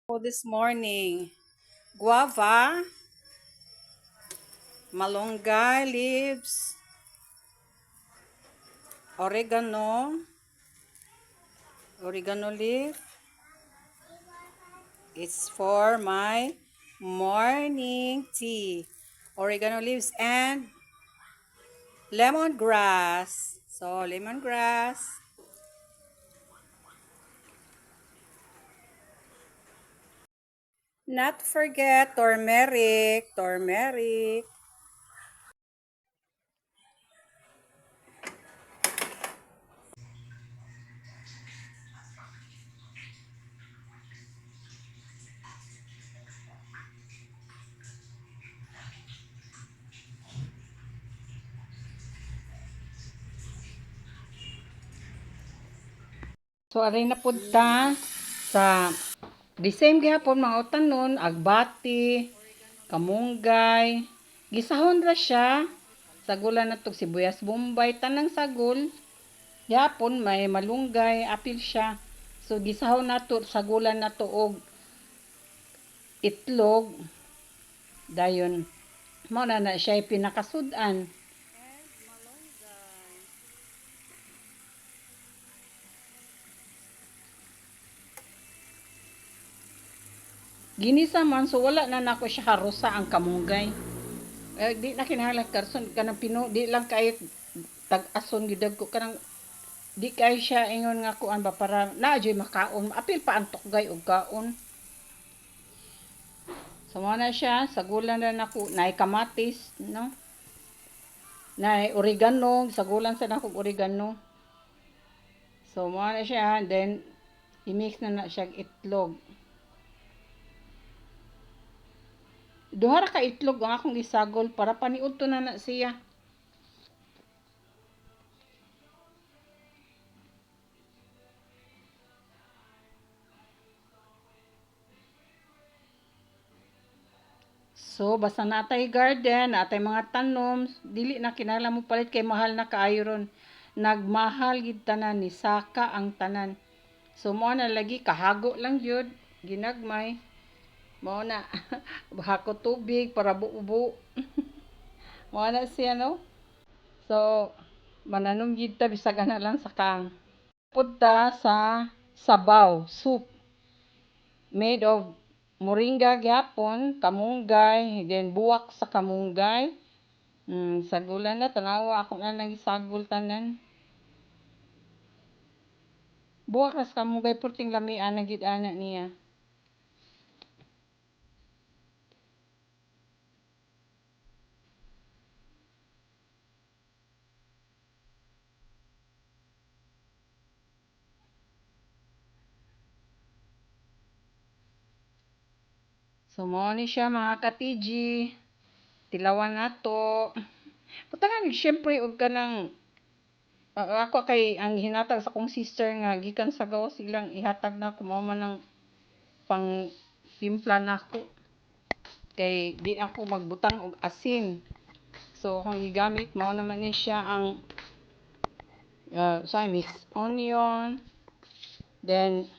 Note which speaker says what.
Speaker 1: For this morning, guava, malunggay leaves, oregano leaf. It's for my morning tea. Oregano leaves and lemongrass. So, lemongrass. Not to forget turmeric. So, aray na punta sa the same gihapon mga utanon, agbati, kamunggay. Gisahon ra siya. Sagulan na tog sibuyas bombay, tanang sagol. Gihapon may malunggay, apil siya. So, gisahon na to, sagulan na to og itlog. Dayon, mao na siya pinakasudan. Ginisa man, so wala na nako siya harusa ang kamunggay. Di na kinahanglan karson kanang pino, di lang kay tag-ason gidag ko kanang di kay siya ingon nga kuan ba para naadyoy makaon, apil pa ang tukgay og kaon. So mo na siya, sagulan na nako nay kamatis, no? Nay oregano, sagulan sa nako oregano. So mo na siya, then i-mix na siya itlog. Duha ra ka itlog ang akong isagol para paniudto na siya. So, basta natay garden, natay mga tanom, dili na kinahanglan mo palit kay mahal na kaayo ron. Nagmahal gid tanan ni saka ang tanan. So, mo na lagi kahago lang jud, ginagmay. Mo na hako tubig para buo-buo. Mo na siya no. So, mananom gid ta bisag ana lang sa kang. Punta sa sabaw, soup made of moringa gyapon, kamunggay, then buwak sa kamunggay. Sagulan na tanawa ako na lang isagol tanan. Buwak na sa kamunggay purting lamian na gid ana niya. So mo ni siya mga ka-TG. Tilawan nato. Putangan syempre og kanang ako kay ang hinatag sa kong sister nga gikan sa gawas silang ihatag na ko mao man ang pang timpla nako. Kay di ako magbutang og asin. So kung gigamit mao naman ni siya ang so I mix onion, then